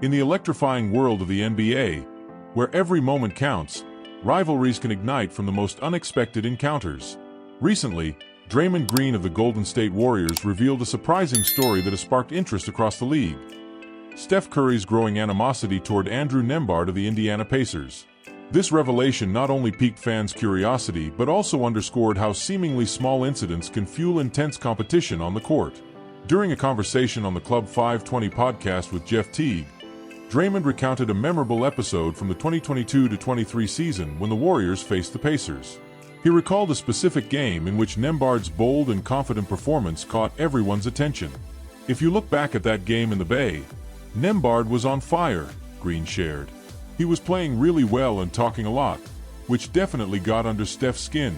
In the electrifying world of the NBA, where every moment counts, rivalries can ignite from the most unexpected encounters. Recently, Draymond Green of the Golden State Warriors revealed a surprising story that has sparked interest across the league. Steph Curry's growing animosity toward Andrew Nembhard of the Indiana Pacers. This revelation not only piqued fans' curiosity but also underscored how seemingly small incidents can fuel intense competition on the court. During a conversation on the Club 520 podcast with Jeff Teague, Draymond recounted a memorable episode from the 2022-23 season when the Warriors faced the Pacers. He recalled a specific game in which Nembhard's bold and confident performance caught everyone's attention. "If you look back at that game in the Bay, Nembhard was on fire," Green shared. "He was playing really well and talking a lot, which definitely got under Steph's skin."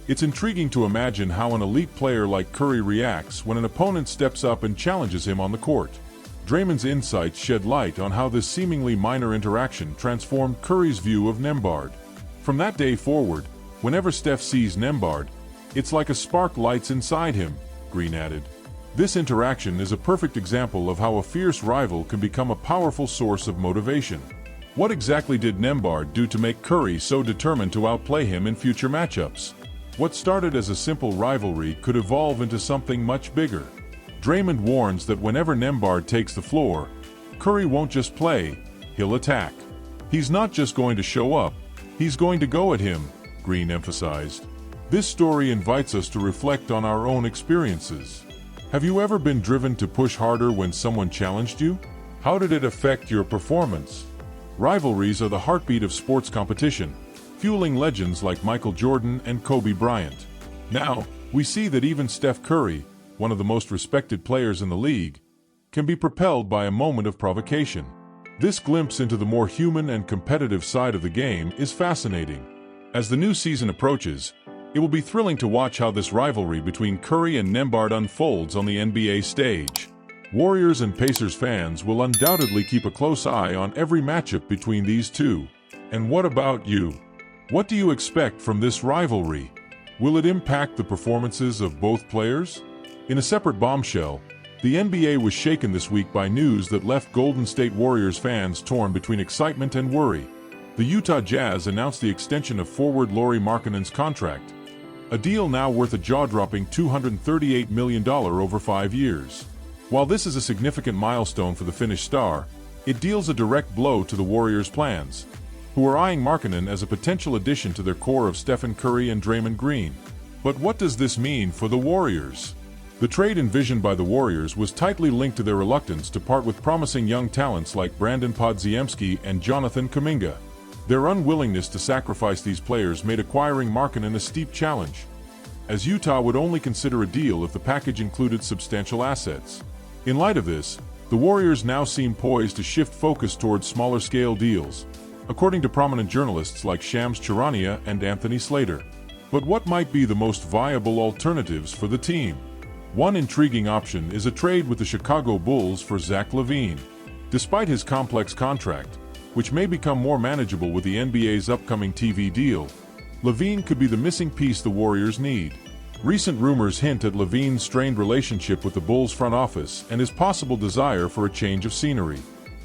It's intriguing to imagine how an elite player like Curry reacts when an opponent steps up and challenges him on the court. Draymond's insights shed light on how this seemingly minor interaction transformed Curry's view of Nembhard. From that day forward, whenever Steph sees Nembhard, it's like a spark lights inside him, Green added. This interaction is a perfect example of how a fierce rival can become a powerful source of motivation. What exactly did Nembhard do to make Curry so determined to outplay him in future matchups? What started as a simple rivalry could evolve into something much bigger. Draymond warns that whenever Nembhard takes the floor, Curry won't just play, he'll attack. "He's not just going to show up, he's going to go at him," Green emphasized. This story invites us to reflect on our own experiences. Have you ever been driven to push harder when someone challenged you? How did it affect your performance? Rivalries are the heartbeat of sports competition, fueling legends like Michael Jordan and Kobe Bryant. Now, we see that even Steph Curry, one of the most respected players in the league, can be propelled by a moment of provocation. This glimpse into the more human and competitive side of the game is fascinating. As the new season approaches, it will be thrilling to watch how this rivalry between Curry and Nembhard unfolds on the NBA stage. Warriors and Pacers fans will undoubtedly keep a close eye on every matchup between these two. And what about you? What do you expect from this rivalry? Will it impact the performances of both players? In a separate bombshell, the NBA was shaken this week by news that left Golden State Warriors fans torn between excitement and worry. The Utah Jazz announced the extension of forward Lauri Markkanen's contract, a deal now worth a jaw-dropping $238 million over 5 years. While this is a significant milestone for the Finnish star, it deals a direct blow to the Warriors' plans, who are eyeing Markkanen as a potential addition to their core of Stephen Curry and Draymond Green. But what does this mean for the Warriors? The trade envisioned by the Warriors was tightly linked to their reluctance to part with promising young talents like Brandon Podziemski and Jonathan Kuminga. Their unwillingness to sacrifice these players made acquiring Markkanen a steep challenge, as Utah would only consider a deal if the package included substantial assets. In light of this, the Warriors now seem poised to shift focus towards smaller-scale deals, according to prominent journalists like Shams Charania and Anthony Slater. But what might be the most viable alternatives for the team? One intriguing option is a trade with the Chicago Bulls for Zach LaVine. Despite his complex contract, which may become more manageable with the NBA's upcoming TV deal, LaVine could be the missing piece the Warriors need. Recent rumors hint at LaVine's strained relationship with the Bulls front office and his possible desire for a change of scenery.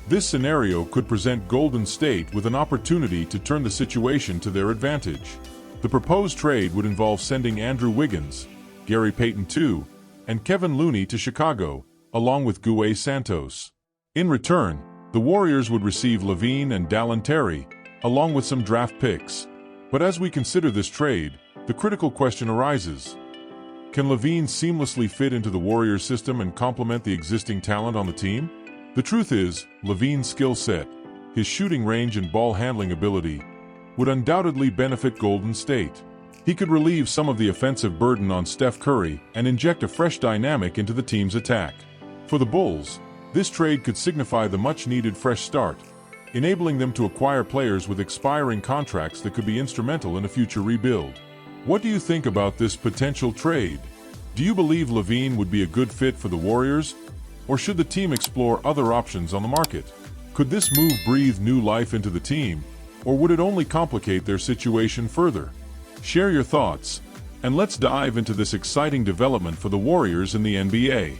This scenario could present Golden State with an opportunity to turn the situation to their advantage. The proposed trade would involve sending Andrew Wiggins, Gary Payton II, and Kevin Looney to Chicago, along with Guay Santos. In return, the Warriors would receive LaVine and Dallin Terry, along with some draft picks. But as we consider this trade, the critical question arises. Can LaVine seamlessly fit into the Warriors system and complement the existing talent on the team? The truth is, LaVine's skill set, his shooting range and ball handling ability, would undoubtedly benefit Golden State. He could relieve some of the offensive burden on Steph Curry and inject a fresh dynamic into the team's attack. For the Bulls, this trade could signify the much-needed fresh start, enabling them to acquire players with expiring contracts that could be instrumental in a future rebuild. What do you think about this potential trade? Do you believe LaVine would be a good fit for the Warriors, or should the team explore other options on the market? Could this move breathe new life into the team, or would it only complicate their situation further? Share your thoughts, and let's dive into this exciting development for the Warriors in the NBA.